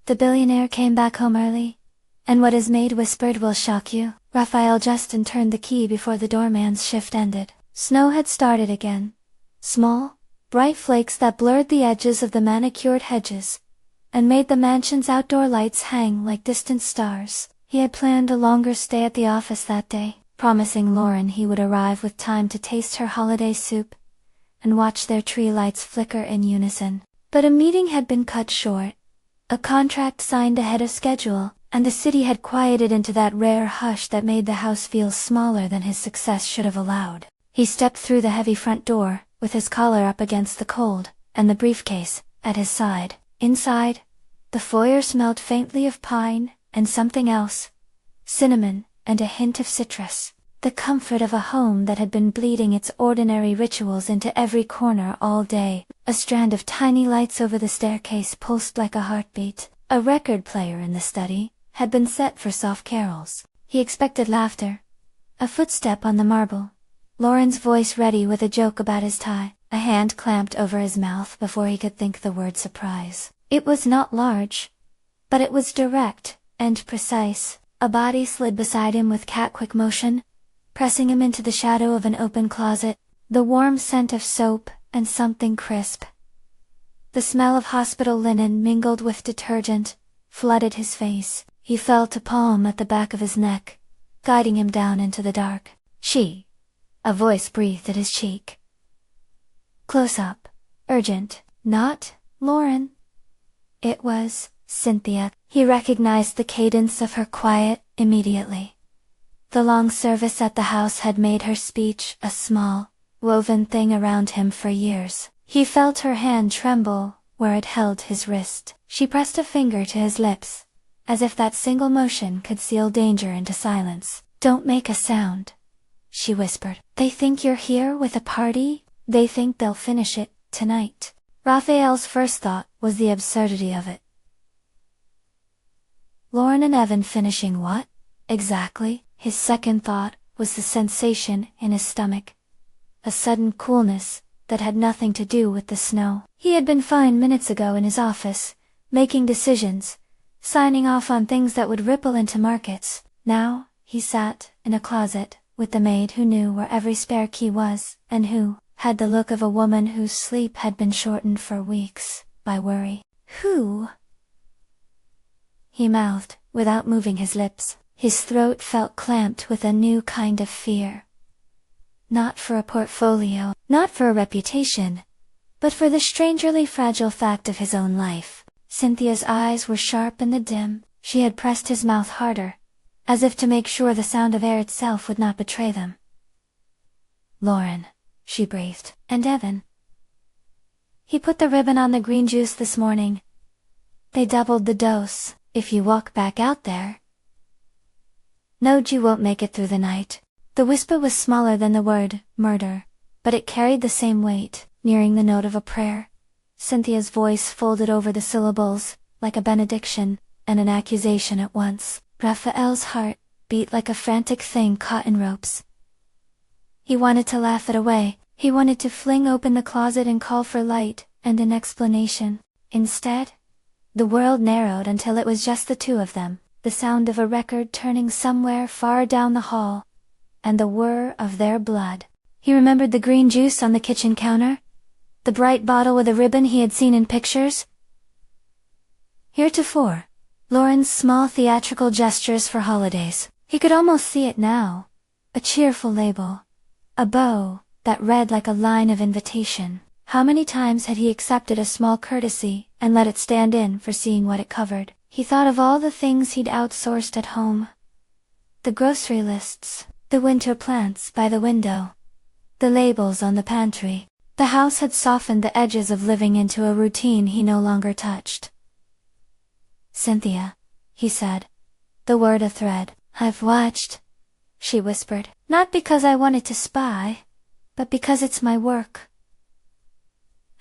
The billionaire came back home early. And what his maid whispered will shock you. Raphael Justin turned the key before the doorman's shift ended. Snow had started again. Small, bright flakes that blurred the edges of the manicured hedges, and made the mansion's outdoor lights hang like distant stars. He had planned a longer stay at the office that day, promising Lauren he would arrive with time to taste her holiday soup and watch their tree lights flicker in unison. But a meeting had been cut short, a contract signed ahead of schedule, and the city had quieted into that rare hush that made the house feel smaller than his success should have allowed. He stepped through the heavy front door, with his collar up against the cold, and the briefcase at his side. Inside, the foyer smelled faintly of pine and something else, cinnamon and a hint of citrus. The comfort of a home that had been bleeding its ordinary rituals into every corner all day. A strand of tiny lights over the staircase pulsed like a heartbeat. A record player in the study had been set for soft carols. He expected laughter. A footstep on the marble. Lauren's voice ready with a joke about his tie. A hand clamped over his mouth before he could think the word surprise. It was not large, but it was direct and precise. A body slid beside him with cat-quick motion, pressing him into the shadow of an open closet. The warm scent of soap and something crisp. The smell of hospital linen mingled with detergent flooded his face. He felt a palm at the back of his neck, guiding him down into the dark. "She!" A voice breathed at his cheek. Close up. Urgent. Not Lauren. It was Cynthia. He recognized the cadence of her quiet immediately. The long service at the house had made her speech a small, woven thing around him for years. He felt her hand tremble where it held his wrist. She pressed a finger to his lips, as if that single motion could seal danger into silence. "Don't make a sound," she whispered. "They think you're here with a party? They think they'll finish it tonight." Raphael's first thought was the absurdity of it. Lauren and Evan finishing what? Exactly. His second thought was the sensation in his stomach. A sudden coolness that had nothing to do with the snow. He had been fine minutes ago in his office, making decisions, signing off on things that would ripple into markets. Now, he sat in a closet with the maid who knew where every spare key was, and who had the look of a woman whose sleep had been shortened for weeks by worry. "Who?" he mouthed, without moving his lips. His throat felt clamped with a new kind of fear. Not for a portfolio, not for a reputation, but for the strangely fragile fact of his own life. Cynthia's eyes were sharp in the dim. She had pressed his mouth harder, as if to make sure the sound of air itself would not betray them. "Lauren," she breathed. "And Evan?" "He put the ribbon on the green juice this morning. They doubled the dose. If you walk back out there, Node, you won't make it through the night." The whisper was smaller than the word murder, but it carried the same weight, nearing the note of a prayer. Cynthia's voice folded over the syllables, like a benediction and an accusation at once. Raphael's heart beat like a frantic thing caught in ropes. He wanted to laugh it away. He wanted to fling open the closet and call for light and an explanation. Instead, the world narrowed until it was just the two of them, the sound of a record turning somewhere far down the hall, and the whir of their blood. He remembered the green juice on the kitchen counter, the bright bottle with a ribbon he had seen in pictures. Heretofore, Lauren's small theatrical gestures for holidays. He could almost see it now. A cheerful label. A bow that read like a line of invitation. How many times had he accepted a small courtesy and let it stand in for seeing what it covered? He thought of all the things he'd outsourced at home. The grocery lists, the winter plants by the window, the labels on the pantry. The house had softened the edges of living into a routine he no longer touched. "Cynthia," he said, the word a thread. "I've watched," she whispered. "Not because I wanted to spy, but because it's my work.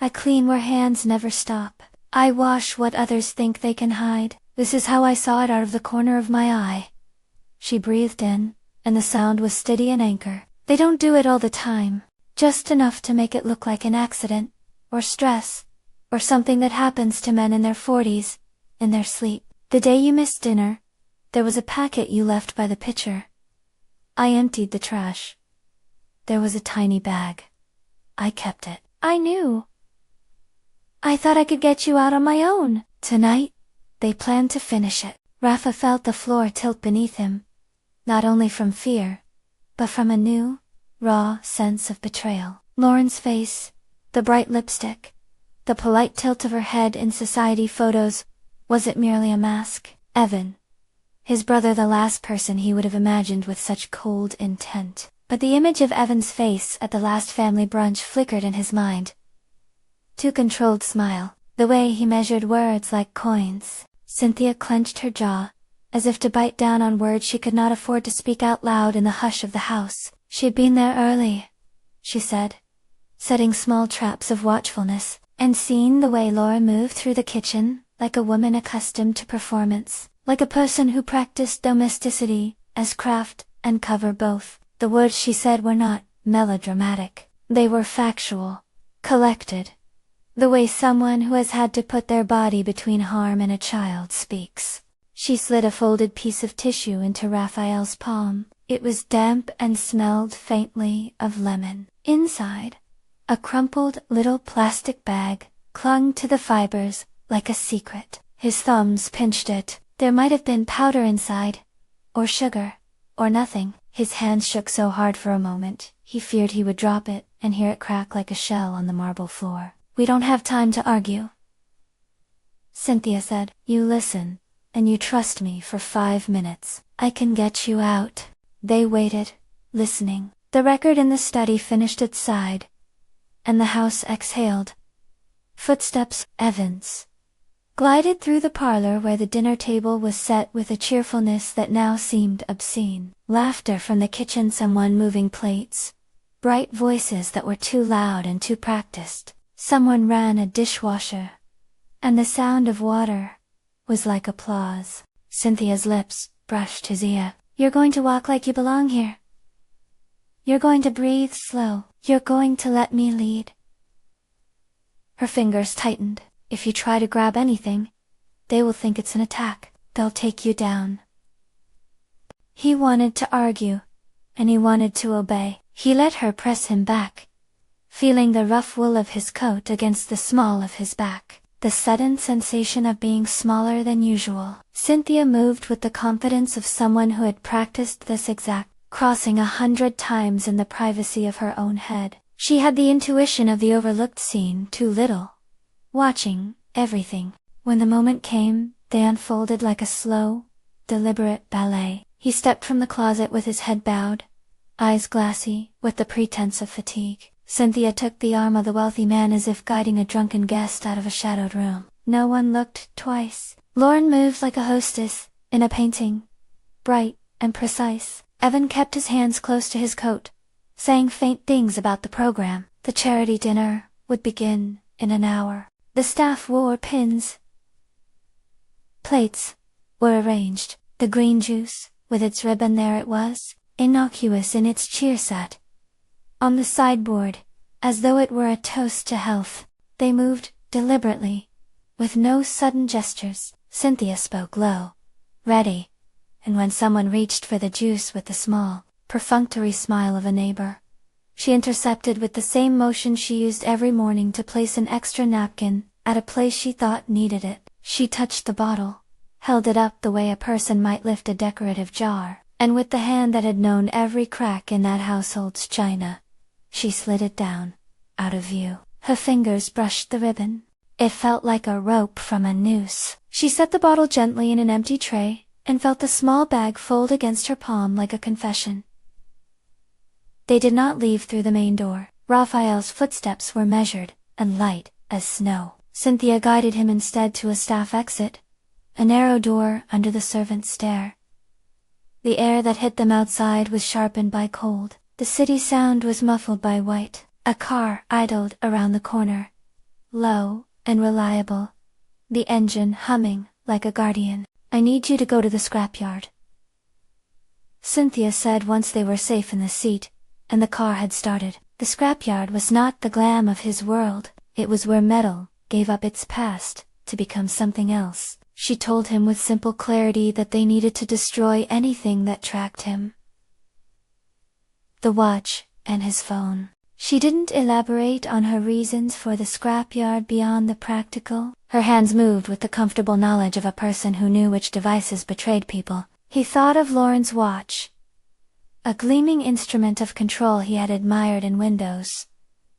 I clean where hands never stop. I wash what others think they can hide. This is how I saw it out of the corner of my eye." She breathed in, and the sound was steady and anchor. "They don't do it all the time, just enough to make it look like an accident, or stress, or something that happens to men in their 40s, in their sleep. The day you missed dinner, there was a packet you left by the pitcher. I emptied the trash. There was a tiny bag. I kept it. I knew. I thought I could get you out on my own. Tonight, they planned to finish it. Rafa felt the floor tilt beneath him, not only from fear, but from a new, raw sense of betrayal. Lauren's face, the bright lipstick, the polite tilt of her head in society photos, was it merely a mask? Evan, his brother, the last person he would have imagined with such cold intent. But the image of Evan's face at the last family brunch flickered in his mind. Too controlled smile, the way he measured words like coins. Cynthia clenched her jaw, as if to bite down on words she could not afford to speak out loud in the hush of the house. She'd been there early, she said, setting small traps of watchfulness, and seen the way Laura moved through the kitchen, like a woman accustomed to performance, like a person who practiced domesticity as craft and cover both. The words she said were not melodramatic. They were factual, collected, the way someone who has had to put their body between harm and a child speaks. She slid a folded piece of tissue into Raphael's palm. It was damp and smelled faintly of lemon. Inside, a crumpled little plastic bag clung to the fibers like a secret. His thumbs pinched it. There might have been powder inside, or sugar, or nothing. His hands shook so hard for a moment, he feared he would drop it and hear it crack like a shell on the marble floor. We don't have time to argue, Cynthia said. You listen, and you trust me for 5 minutes. I can get you out. They waited, listening. The record in the study finished its side, and the house exhaled. Footsteps, Evans, glided through the parlor where the dinner table was set with a cheerfulness that now seemed obscene. Laughter from the kitchen, someone moving plates, bright voices that were too loud and too practiced. Someone ran a dishwasher, and the sound of water was like applause. Cynthia's lips brushed his ear. You're going to walk like you belong here. You're going to breathe slow. You're going to let me lead. Her fingers tightened. If you try to grab anything, they will think it's an attack. They'll take you down. He wanted to argue, and he wanted to obey. He let her press him back, feeling the rough wool of his coat against the small of his back, the sudden sensation of being smaller than usual. Cynthia moved with the confidence of someone who had practiced this exact crossing 100 times in the privacy of her own head. She had the intuition of the overlooked scene too little, watching everything. When the moment came, they unfolded like a slow, deliberate ballet. He stepped from the closet with his head bowed, eyes glassy, with the pretense of fatigue. Cynthia took the arm of the wealthy man as if guiding a drunken guest out of a shadowed room. No one looked twice. Lauren moved like a hostess, in a painting, bright and precise. Evan kept his hands close to his coat, saying faint things about the program. The charity dinner would begin in an hour. The staff wore pins. Plates were arranged. The green juice, with its ribbon, there it was, innocuous in its cheer set. On the sideboard, as though it were a toast to health, they moved deliberately, with no sudden gestures. Cynthia spoke low, ready, and when someone reached for the juice with the small, perfunctory smile of a neighbor, she intercepted with the same motion she used every morning to place an extra napkin at a place she thought needed it. She touched the bottle, held it up the way a person might lift a decorative jar, and with the hand that had known every crack in that household's china, she slid it down, out of view. Her fingers brushed the ribbon. It felt like a rope from a noose. She set the bottle gently in an empty tray, and felt the small bag fold against her palm like a confession. They did not leave through the main door. Raphael's footsteps were measured, and light as snow. Cynthia guided him instead to a staff exit, a narrow door under the servants' stair. The air that hit them outside was sharpened by cold. The city sound was muffled by white. A car idled around the corner, low and reliable, the engine humming like a guardian. I need you to go to the scrapyard, Cynthia said once they were safe in the seat, and the car had started. The scrapyard was not the glam of his world. It was where metal gave up its past to become something else. She told him with simple clarity that they needed to destroy anything that tracked him. The watch, and his phone. She didn't elaborate on her reasons for the scrapyard beyond the practical. Her hands moved with the comfortable knowledge of a person who knew which devices betrayed people. He thought of Lauren's watch, a gleaming instrument of control he had admired in windows,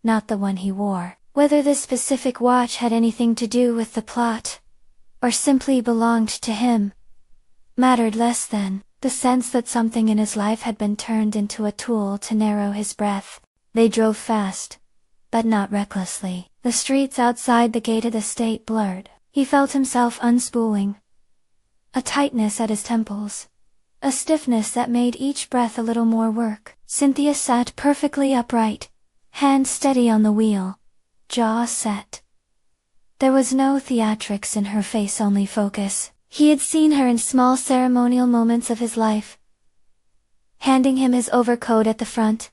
not the one he wore. Whether this specific watch had anything to do with the plot, or simply belonged to him, mattered less than the sense that something in his life had been turned into a tool to narrow his breath. They drove fast, but not recklessly. The streets outside the gated estate blurred. He felt himself unspooling. A tightness at his temples, a stiffness that made each breath a little more work. Cynthia sat perfectly upright, hand steady on the wheel, jaw set. There was no theatrics in her face, only focus. He had seen her in small ceremonial moments of his life, handing him his overcoat at the front,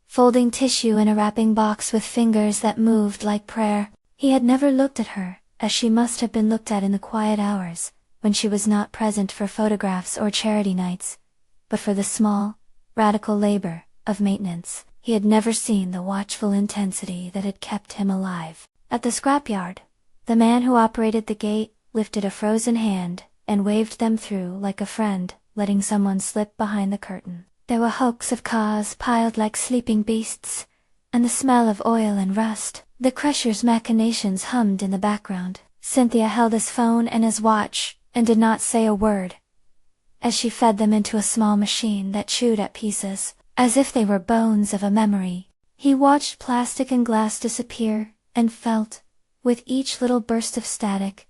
folding tissue in a wrapping box with fingers that moved like prayer. He had never looked at her, as she must have been looked at in the quiet hours, when she was not present for photographs or charity nights, but for the small, radical labor of maintenance. He had never seen the watchful intensity that had kept him alive. At the scrapyard, the man who operated the gate lifted a frozen hand and waved them through like a friend, letting someone slip behind the curtain. There were hulks of cars piled like sleeping beasts, and the smell of oil and rust. The crusher's machinations hummed in the background. Cynthia held his phone and his watch, and did not say a word, as she fed them into a small machine that chewed at pieces, as if they were bones of a memory. He watched plastic and glass disappear, and felt, with each little burst of static,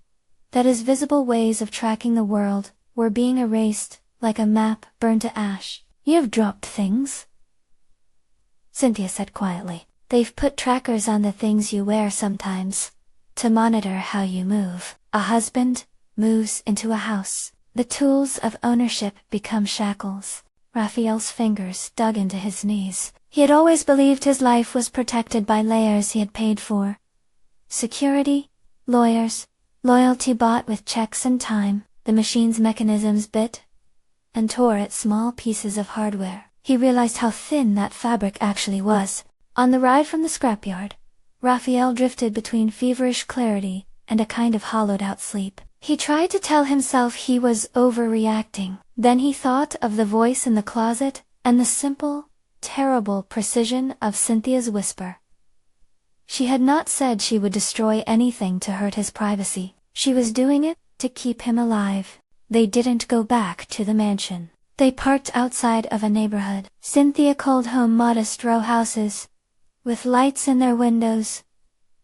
that his visible ways of tracking the world were being erased, like a map burned to ash. "You have dropped things," Cynthia said quietly. "They've put trackers on the things you wear sometimes, to monitor how you move. A husband moves into a house. The tools of ownership become shackles." Raphael's fingers dug into his knees. He had always believed his life was protected by layers he had paid for. Security, lawyers, loyalty bought with checks and time. The machine's mechanisms bit and tore at small pieces of hardware. He realized how thin that fabric actually was. On the ride from the scrapyard, Raphael drifted between feverish clarity and a kind of hollowed-out sleep. He tried to tell himself he was overreacting. Then he thought of the voice in the closet, and the simple, terrible precision of Cynthia's whisper. She had not said she would destroy anything to hurt his privacy. She was doing it to keep him alive. They didn't go back to the mansion. They parked outside of a neighborhood. Cynthia called home modest row houses, with lights in their windows,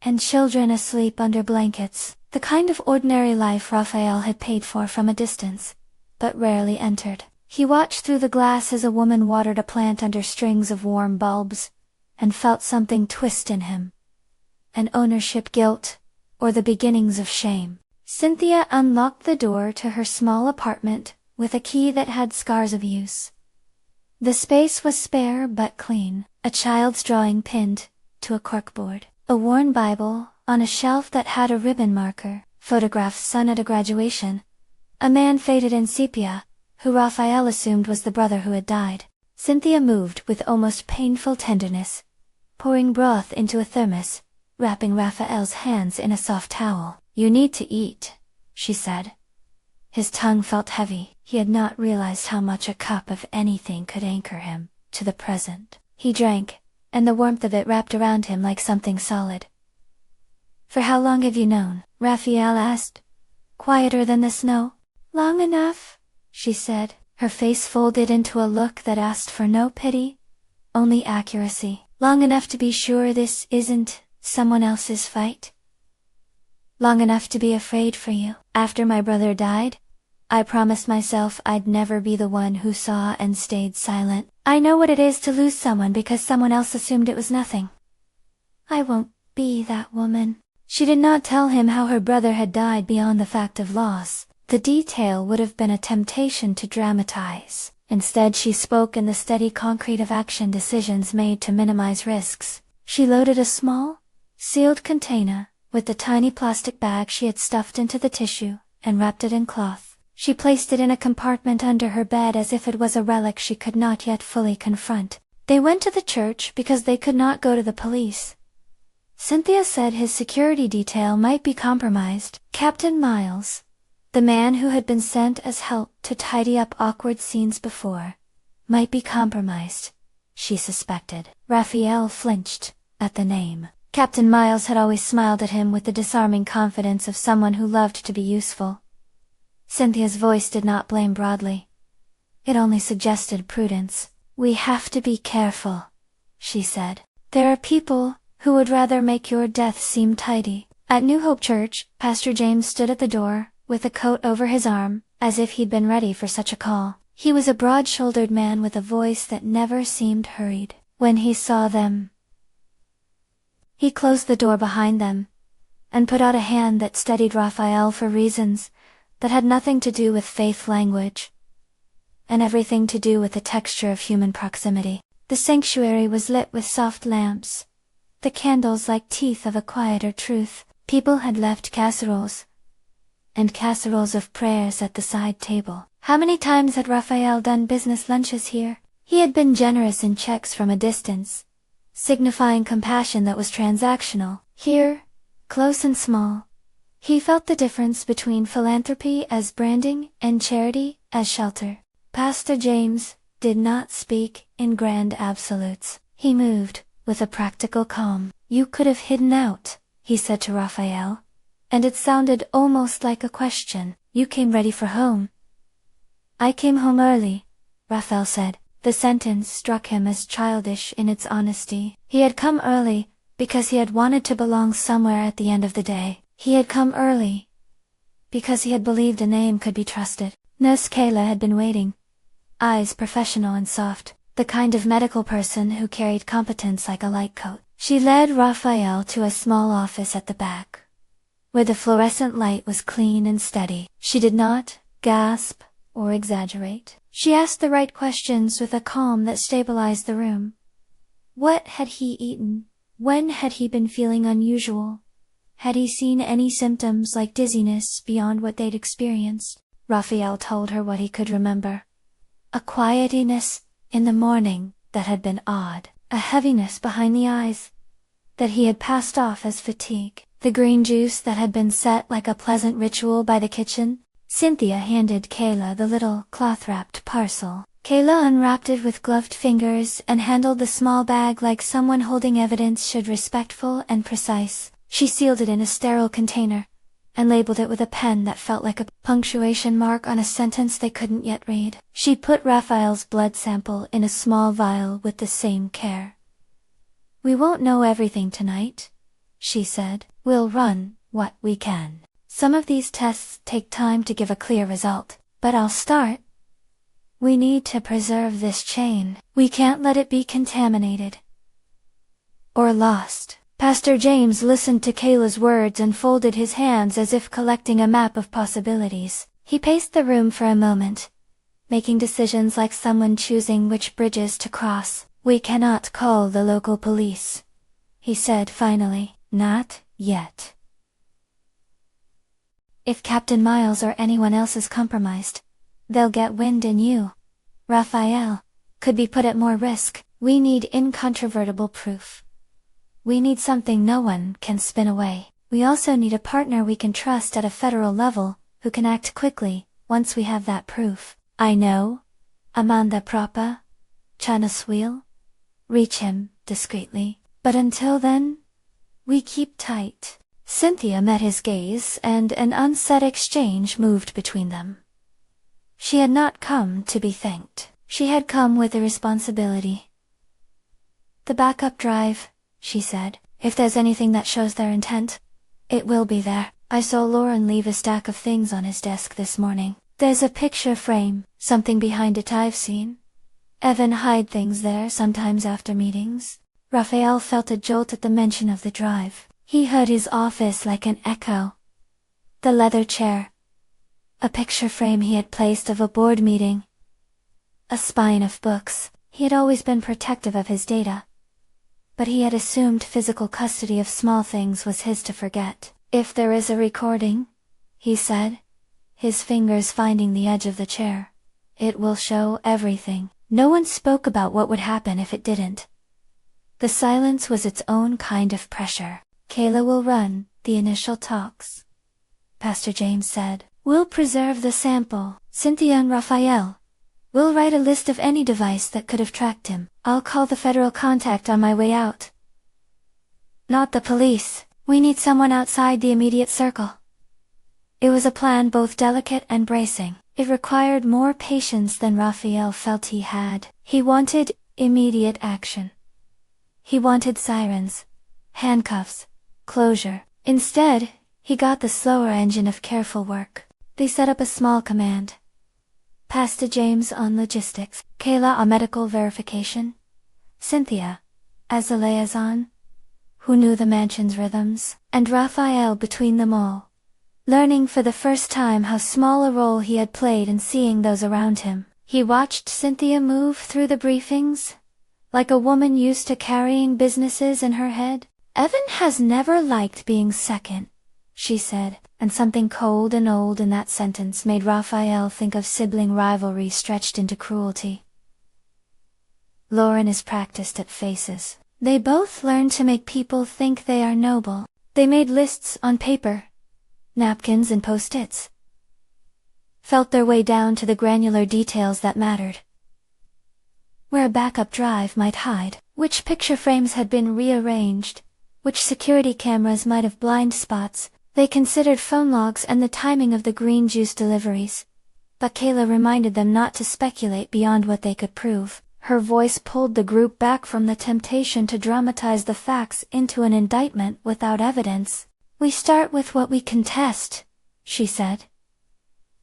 and children asleep under blankets. The kind of ordinary life Raphael had paid for from a distance, but rarely entered. He watched through the glass as a woman watered a plant under strings of warm bulbs, and felt something twist in him. An ownership guilt, or the beginnings of shame. Cynthia unlocked the door to her small apartment with a key that had scars of use. The space was spare but clean, a child's drawing pinned to a corkboard, a worn Bible on a shelf that had a ribbon marker, photographed son at a graduation, a man faded in sepia, who Raphael assumed was the brother who had died. Cynthia moved with almost painful tenderness, pouring broth into a thermos, wrapping Raphael's hands in a soft towel. "You need to eat," she said. His tongue felt heavy. He had not realized how much a cup of anything could anchor him to the present. He drank, and the warmth of it wrapped around him like something solid. "For how long have you known?" Raphael asked, quieter than the snow. "Long enough," she said, her face folded into a look that asked for no pity, only accuracy. "Long enough to be sure this isn't someone else's fight? Long enough to be afraid for you? After my brother died, I promised myself I'd never be the one who saw and stayed silent. I know what it is to lose someone because someone else assumed it was nothing. I won't be that woman." She did not tell him how her brother had died beyond the fact of loss. The detail would have been a temptation to dramatize. Instead, she spoke in the steady concrete of action decisions made to minimize risks. She loaded a small, sealed container with the tiny plastic bag she had stuffed into the tissue, and wrapped it in cloth. She placed it in a compartment under her bed as if it was a relic she could not yet fully confront. They went to the church because they could not go to the police. Cynthia said his security detail might be compromised. Captain Miles, the man who had been sent as help to tidy up awkward scenes before, might be compromised, she suspected. Raphael flinched at the name. Captain Miles had always smiled at him with the disarming confidence of someone who loved to be useful. Cynthia's voice did not blame broadly. It only suggested prudence. "We have to be careful," she said. "There are people who would rather make your death seem tidy." At New Hope Church, Pastor James stood at the door, with a coat over his arm, as if he'd been ready for such a call. He was a broad-shouldered man with a voice that never seemed hurried. When he saw them, he closed the door behind them, and put out a hand that steadied Raphael for reasons that had nothing to do with faith language, and everything to do with the texture of human proximity. The sanctuary was lit with soft lamps, the candles like teeth of a quieter truth. People had left casseroles, and casseroles of prayers at the side table. How many times had Raphael done business lunches here? He had been generous in checks from a distance, signifying compassion that was transactional. Here, close and small, he felt the difference between philanthropy as branding and charity as shelter. Pastor James did not speak in grand absolutes. He moved with a practical calm. "You could have hidden out," he said to Raphael, and it sounded almost like a question. "You came ready for home." "I came home early," Raphael said. The sentence struck him as childish in its honesty. He had come early because he had wanted to belong somewhere at the end of the day. He had come early because he had believed a name could be trusted. Nurse Kayla had been waiting, eyes professional and soft, the kind of medical person who carried competence like a light coat. She led Raphael to a small office at the back, where the fluorescent light was clean and steady. She did not gasp or exaggerate. She asked the right questions with a calm that stabilized the room. What had he eaten? When had he been feeling unusual? Had he seen any symptoms like dizziness beyond what they'd experienced? Raphael told her what he could remember. A quietiness in the morning that had been odd, a heaviness behind the eyes that he had passed off as fatigue, the green juice that had been set like a pleasant ritual by the kitchen. Cynthia handed Kayla the little cloth-wrapped parcel. Kayla unwrapped it with gloved fingers and handled the small bag like someone holding evidence should, respectful and precise. She sealed it in a sterile container, and labeled it with a pen that felt like a punctuation mark on a sentence they couldn't yet read. She put Raphael's blood sample in a small vial with the same care. "We won't know everything tonight," she said. "We'll run what we can. Some of these tests take time to give a clear result, but I'll start. We need to preserve this chain. We can't let it be contaminated or lost." Pastor James listened to Kayla's words and folded his hands as if collecting a map of possibilities. He paced the room for a moment, making decisions like someone choosing which bridges to cross. "We cannot call the local police," he said finally. "Not yet. If Captain Miles or anyone else is compromised, they'll get wind and you, Raphael, could be put at more risk. We need incontrovertible proof. We need something no one can spin away. We also need a partner we can trust at a federal level, who can act quickly, once we have that proof. I know, Amanda Propa, Chanaswil. Reach him, discreetly. But until then, we keep tight." Cynthia met his gaze and an unsaid exchange moved between them. She had not come to be thanked. She had come with a responsibility. "The backup drive," she said. "If there's anything that shows their intent, it will be there. I saw Lauren leave a stack of things on his desk this morning. There's a picture frame, something behind it I've seen. Evan hide things there sometimes after meetings." Raphael felt a jolt at the mention of the drive. He heard his office like an echo. The leather chair, a picture frame he had placed of a board meeting, a spine of books. He had always been protective of his data, but he had assumed physical custody of small things was his to forget. "If there is a recording," he said, his fingers finding the edge of the chair. "It will show everything." No one spoke about what would happen if it didn't. The silence was its own kind of pressure. "Kayla will run the initial talks," Pastor James said. "We'll preserve the sample. Cynthia and Raphael. We'll write a list of any device that could have tracked him. I'll call the federal contact on my way out." "Not the police. We need someone outside the immediate circle." It was a plan both delicate and bracing. It required more patience than Raphael felt he had. He wanted immediate action. He wanted sirens, handcuffs, closure. Instead, he got the slower engine of careful work. They set up a small command. Pastor James on logistics, Kayla on medical verification, Cynthia as a liaison, who knew the mansion's rhythms, and Raphael between them all, learning for the first time how small a role he had played in seeing those around him. He watched Cynthia move through the briefings, like a woman used to carrying businesses in her head. "Evan has never liked being second," she said, and something cold and old in that sentence made Raphael think of sibling rivalry stretched into cruelty. Lauren is practiced at faces. They both learned to make people think they are noble. They made lists on paper, napkins and post-its. Felt their way down to the granular details that mattered. Where a backup drive might hide, which picture frames had been rearranged, which security cameras might have blind spots. They considered phone logs and the timing of the green juice deliveries. But Kayla reminded them not to speculate beyond what they could prove. Her voice pulled the group back from the temptation to dramatize the facts into an indictment without evidence. "We start with what we can test," she said.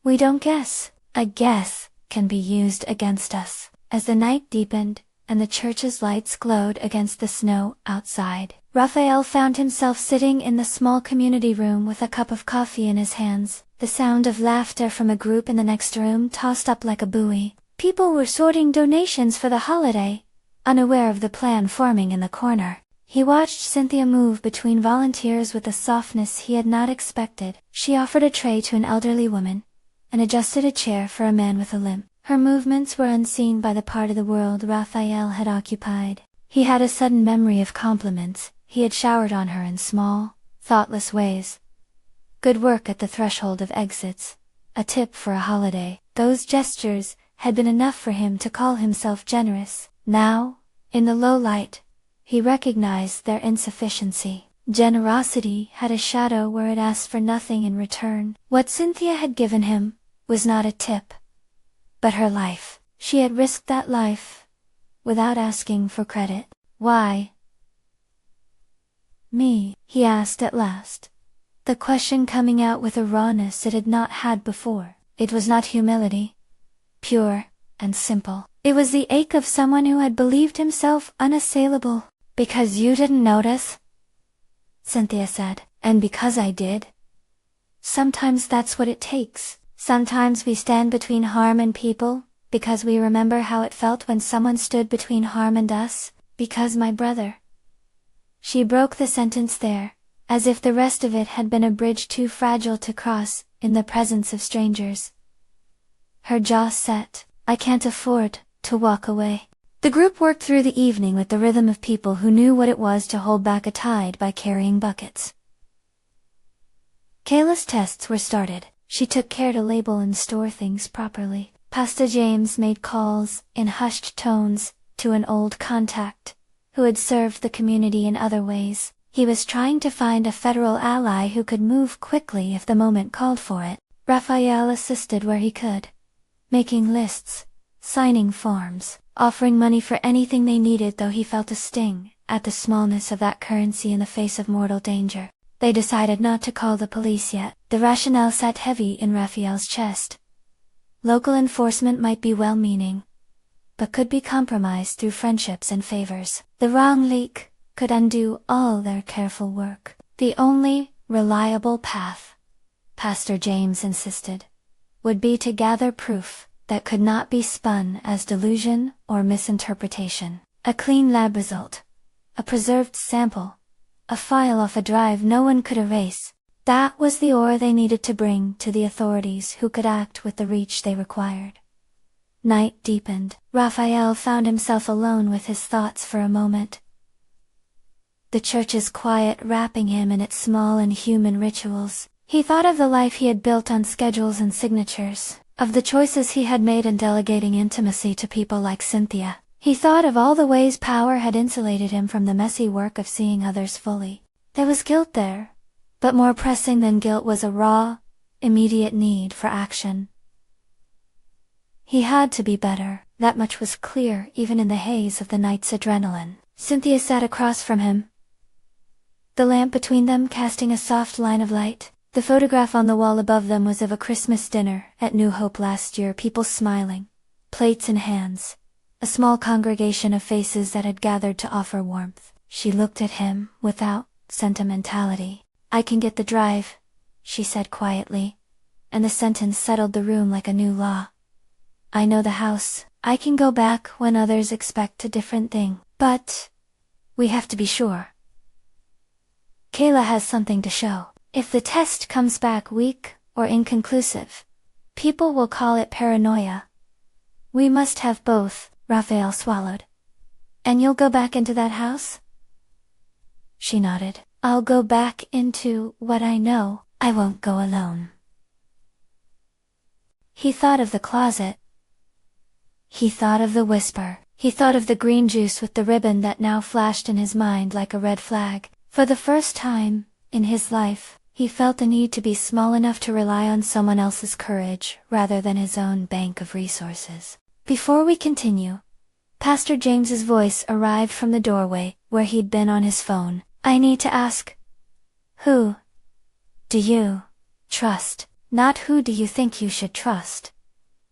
"We don't guess. A guess can be used against us." As the night deepened, and the church's lights glowed against the snow outside, Raphael found himself sitting in the small community room with a cup of coffee in his hands. The sound of laughter from a group in the next room tossed up like a buoy. People were sorting donations for the holiday, unaware of the plan forming in the corner. He watched Cynthia move between volunteers with a softness he had not expected. She offered a tray to an elderly woman, and adjusted a chair for a man with a limp. Her movements were unseen by the part of the world Raphael had occupied. He had a sudden memory of compliments. He had showered on her in small, thoughtless ways. Good work at the threshold of exits. A tip for a holiday. Those gestures had been enough for him to call himself generous. Now, in the low light, he recognized their insufficiency. Generosity had a shadow where it asked for nothing in return. What Cynthia had given him was not a tip, but her life. She had risked that life without asking for credit. "Why me?" he asked at last, the question coming out with a rawness it had not had before. It was not humility, pure and simple. It was the ache of someone who had believed himself unassailable. "Because you didn't notice," Cynthia said. "And because I did. Sometimes that's what it takes. Sometimes we stand between harm and people, because we remember how it felt when someone stood between harm and us. Because my brother." She broke the sentence there, as if the rest of it had been a bridge too fragile to cross, in the presence of strangers. Her jaw set. "I can't afford to walk away." The group worked through the evening with the rhythm of people who knew what it was to hold back a tide by carrying buckets. Kayla's tests were started. She took care to label and store things properly. Pastor James made calls, in hushed tones, to an old contact, who had served the community in other ways. He was trying to find a federal ally who could move quickly if the moment called for it. Raphael assisted where he could, making lists, signing forms, offering money for anything they needed, though he felt a sting at the smallness of that currency in the face of mortal danger. They decided not to call the police yet. The rationale sat heavy in Raphael's chest. Local enforcement might be well-meaning, but could be compromised through friendships and favors. The wrong leak could undo all their careful work. The only reliable path, Pastor James insisted, would be to gather proof that could not be spun as delusion or misinterpretation. A clean lab result, a preserved sample, a file off a drive no one could erase. That was the ore they needed to bring to the authorities who could act with the reach they required. Night deepened. Raphael found himself alone with his thoughts for a moment. The church's quiet wrapping him in its small and human rituals. He thought of the life he had built on schedules and signatures, of the choices he had made in delegating intimacy to people like Cynthia. He thought of all the ways power had insulated him from the messy work of seeing others fully. There was guilt there, but more pressing than guilt was a raw, immediate need for action. He had to be better, that much was clear even in the haze of the night's adrenaline. Cynthia sat across from him, the lamp between them casting a soft line of light. The photograph on the wall above them was of a Christmas dinner at New Hope last year, people smiling, plates in hands, a small congregation of faces that had gathered to offer warmth. She looked at him without sentimentality. "I can get the drive," she said quietly, and the sentence settled the room like a new law. "I know the house. I can go back when others expect a different thing. But we have to be sure. Kayla has something to show. If the test comes back weak or inconclusive, people will call it paranoia. We must have both." Raphael swallowed. "And you'll go back into that house?" She nodded. "I'll go back into what I know. I won't go alone." He thought of the closet. He thought of the whisper. He thought of the green juice with the ribbon that now flashed in his mind like a red flag. For the first time in his life, he felt the need to be small enough to rely on someone else's courage rather than his own bank of resources. "Before we continue," Pastor James's voice arrived from the doorway where he'd been on his phone. "I need to ask, who do you trust? Not who do you think you should trust,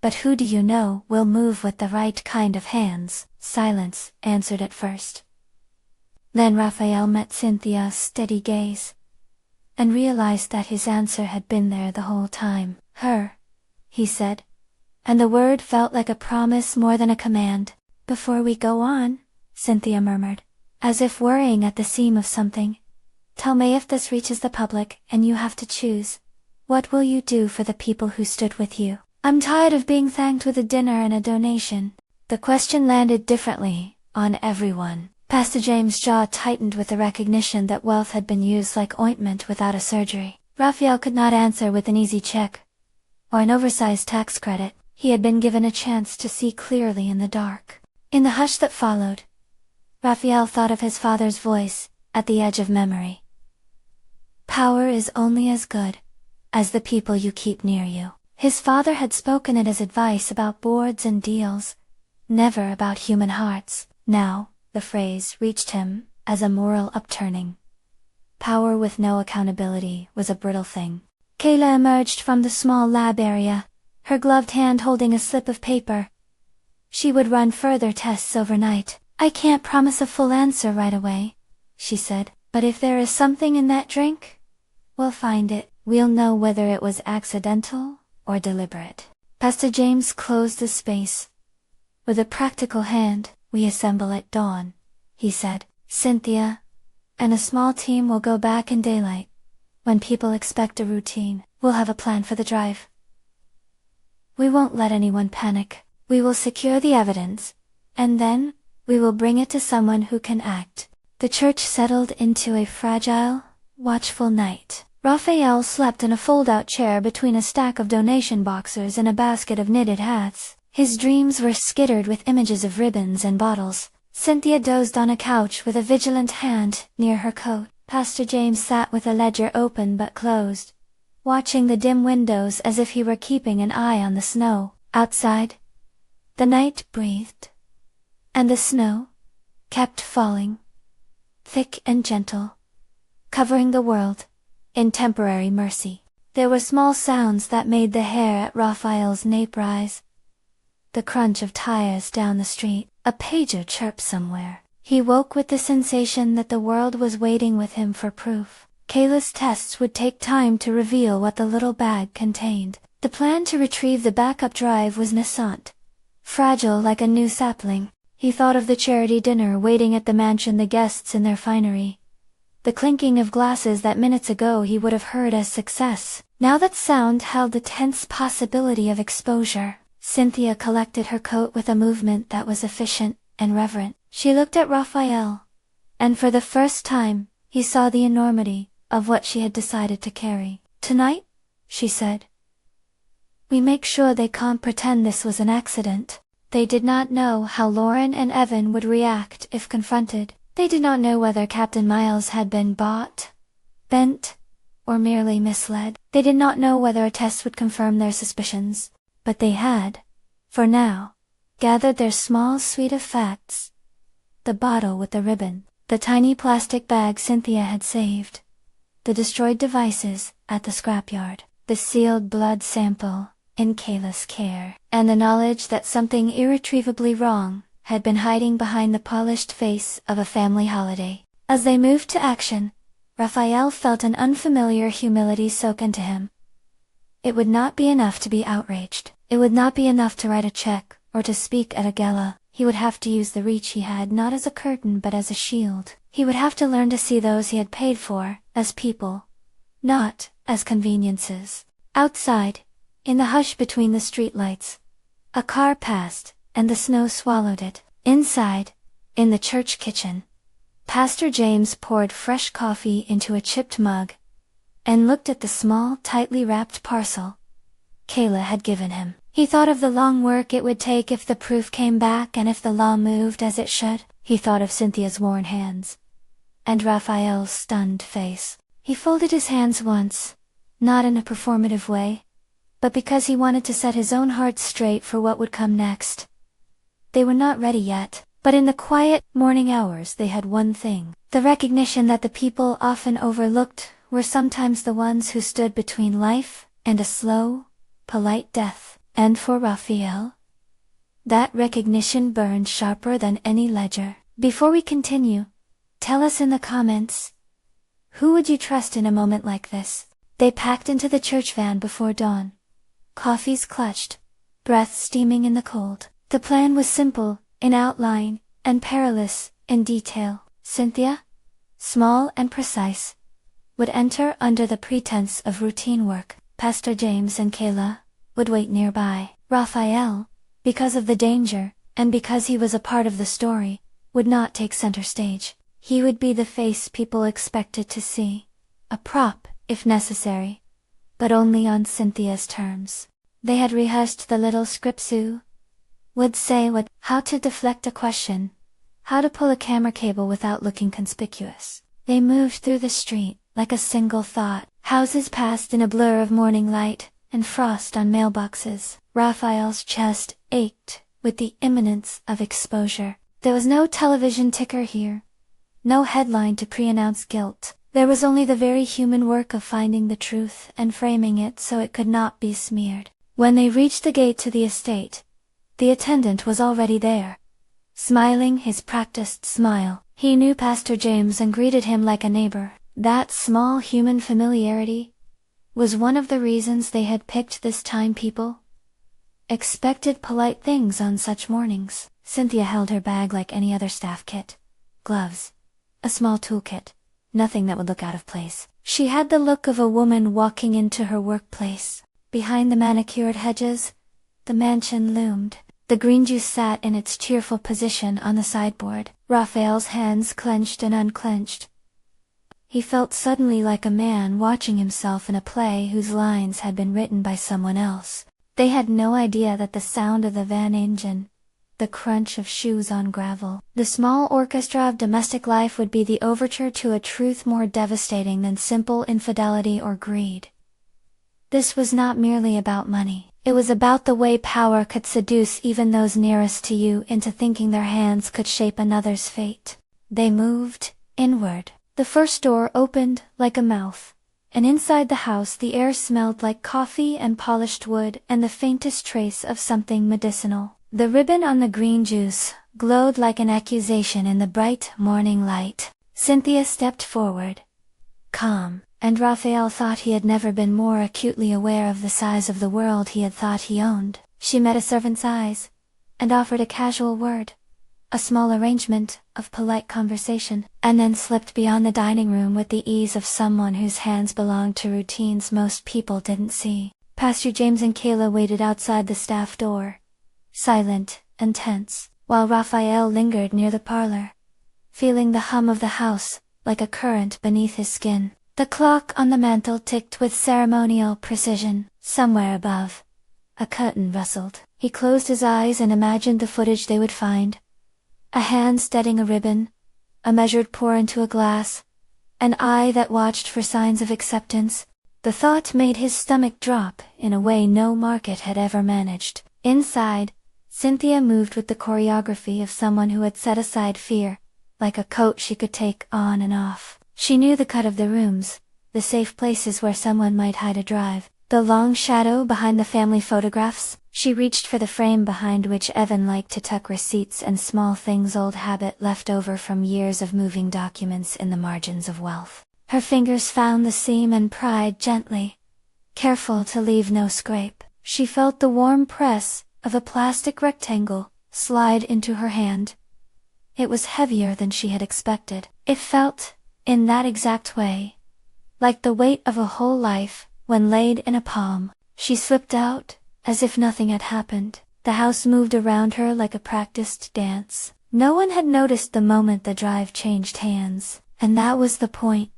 but who do you know will move with the right kind of hands?" Silence answered at first. Then Raphael met Cynthia's steady gaze, and realized that his answer had been there the whole time. "Her," he said, and the word felt like a promise more than a command. "Before we go on," Cynthia murmured, as if worrying at the seam of something, "tell me, if this reaches the public and you have to choose, what will you do for the people who stood with you?" "I'm tired of being thanked with a dinner and a donation." The question landed differently on everyone. Pastor James' jaw tightened with the recognition that wealth had been used like ointment without a surgery. Raphael could not answer with an easy check or an oversized tax credit. He had been given a chance to see clearly in the dark. In the hush that followed, Raphael thought of his father's voice at the edge of memory. "Power is only as good as the people you keep near you." His father had spoken it as advice about boards and deals, never about human hearts. Now, the phrase reached him as a moral upturning. Power with no accountability was a brittle thing. Kayla emerged from the small lab area, her gloved hand holding a slip of paper. She would run further tests overnight. "I can't promise a full answer right away," she said, "but if there is something in that drink, we'll find it. We'll know whether it was accidental or deliberate." Pastor James closed the space. With a practical hand, "We assemble at dawn," he said. "Cynthia and a small team will go back in daylight. When people expect a routine, we'll have a plan for the drive. We won't let anyone panic. We will secure the evidence, and then we will bring it to someone who can act." The church settled into a fragile, watchful night. Raphael slept in a fold-out chair between a stack of donation boxes and a basket of knitted hats. His dreams were skittered with images of ribbons and bottles. Cynthia dozed on a couch with a vigilant hand near her coat. Pastor James sat with a ledger open but closed, watching the dim windows as if he were keeping an eye on the snow. Outside, the night breathed, and the snow kept falling, thick and gentle, covering the world in temporary mercy. There were small sounds that made the hair at Raphael's nape rise. The crunch of tires down the street, a pager chirped somewhere. He woke with the sensation that the world was waiting with him for proof. Kayla's tests would take time to reveal what the little bag contained. The plan to retrieve the backup drive was nascent, fragile like a new sapling. He thought of the charity dinner waiting at the mansion, the guests in their finery, the clinking of glasses that minutes ago he would have heard as success. Now that sound held the tense possibility of exposure. Cynthia collected her coat with a movement that was efficient and reverent. She looked at Raphael, and for the first time, he saw the enormity of what she had decided to carry. "Tonight," she said, "we make sure they can't pretend this was an accident." They did not know how Lauren and Evan would react if confronted. They did not know whether Captain Miles had been bought, bent, or merely misled. They did not know whether a test would confirm their suspicions. But they had, for now, gathered their small suite of facts. The bottle with the ribbon, the tiny plastic bag Cynthia had saved, the destroyed devices at the scrapyard, the sealed blood sample in Kayla's care, and the knowledge that something irretrievably wrong had been hiding behind the polished face of a family holiday. As they moved to action, Raphael felt an unfamiliar humility soak into him. It would not be enough to be outraged. It would not be enough to write a check, or to speak at a gala. He would have to use the reach he had not as a curtain but as a shield. He would have to learn to see those he had paid for as people, not as conveniences. Outside, in the hush between the streetlights, a car passed, and the snow swallowed it. Inside, in the church kitchen, Pastor James poured fresh coffee into a chipped mug, and looked at the small, tightly wrapped parcel Kayla had given him. He thought of the long work it would take if the proof came back and if the law moved as it should. He thought of Cynthia's worn hands, and Raphael's stunned face. He folded his hands once, not in a performative way, but because he wanted to set his own heart straight for what would come next. They were not ready yet, but in the quiet, morning hours they had one thing: the recognition that the people often overlooked were sometimes the ones who stood between life and a slow, polite death. And for Raphael, that recognition burned sharper than any ledger. Before we continue, tell us in the comments, who would you trust in a moment like this? They packed into the church van before dawn. Coffees clutched, breath steaming in the cold. The plan was simple in outline and perilous in detail. Cynthia, small and precise, would enter under the pretense of routine work. Pastor James and Kayla would wait nearby. Raphael, because of the danger, and because he was a part of the story, would not take center stage. He would be the face people expected to see, a prop, if necessary, but only on Cynthia's terms. They had rehearsed the little scripts who would say what, how to deflect a question, how to pull a camera cable without looking conspicuous. They moved through the street, like a single thought. Houses passed in a blur of morning light, and frost on mailboxes. Raphael's chest ached with the imminence of exposure. There was no television ticker here, no headline to pre-announce guilt. There was only the very human work of finding the truth and framing it so it could not be smeared. When they reached the gate to the estate, the attendant was already there, smiling his practiced smile. He knew Pastor James and greeted him like a neighbor. That small human familiarity was one of the reasons they had picked this time. People expected polite things on such mornings. Cynthia held her bag like any other staff kit. Gloves, a small toolkit, nothing that would look out of place. She had the look of a woman walking into her workplace. Behind the manicured hedges, the mansion loomed. The green juice sat in its cheerful position on the sideboard. Raphael's hands clenched and unclenched. He felt suddenly like a man watching himself in a play whose lines had been written by someone else. They had no idea that the sound of the van engine, the crunch of shoes on gravel, the small orchestra of domestic life would be the overture to a truth more devastating than simple infidelity or greed. This was not merely about money. It was about the way power could seduce even those nearest to you into thinking their hands could shape another's fate. They moved inward. The first door opened like a mouth, and inside the house the air smelled like coffee and polished wood and the faintest trace of something medicinal. The ribbon on the green juice glowed like an accusation in the bright morning light. Cynthia stepped forward, calm, and Raphael thought he had never been more acutely aware of the size of the world he had thought he owned. She met a servant's eyes, and offered a casual word, a small arrangement of polite conversation, and then slipped beyond the dining room with the ease of someone whose hands belonged to routines most people didn't see. Pastor James and Kayla waited outside the staff door, silent and tense, while Raphael lingered near the parlor, feeling the hum of the house like a current beneath his skin. The clock on the mantel ticked with ceremonial precision. Somewhere above, a curtain rustled. He closed his eyes and imagined the footage they would find. A hand steadying a ribbon, a measured pour into a glass, an eye that watched for signs of acceptance. The thought made his stomach drop in a way no market had ever managed. Inside, Cynthia moved with the choreography of someone who had set aside fear, like a coat she could take on and off. She knew the cut of the rooms, the safe places where someone might hide a drive, the long shadow behind the family photographs. She reached for the frame behind which Evan liked to tuck receipts and small things, old habit left over from years of moving documents in the margins of wealth. Her fingers found the seam and pried gently, careful to leave no scrape. She felt the warm press of a plastic rectangle slide into her hand. It was heavier than she had expected. It felt, in that exact way, like the weight of a whole life when laid in a palm. She slipped out, as if nothing had happened. The house moved around her like a practiced dance. No one had noticed the moment the drive changed hands, and that was the point.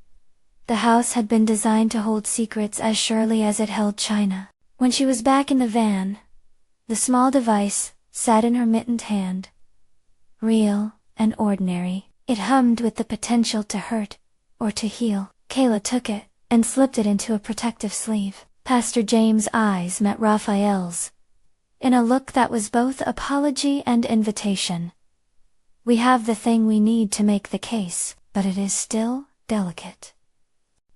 The house had been designed to hold secrets as surely as it held china. When she was back in the van, the small device sat in her mittened hand. Real and ordinary, it hummed with the potential to hurt, or to heal. Kayla took it, and slipped it into a protective sleeve. Pastor James' eyes met Raphael's, in a look that was both apology and invitation. We have the thing we need to make the case, but it is still delicate.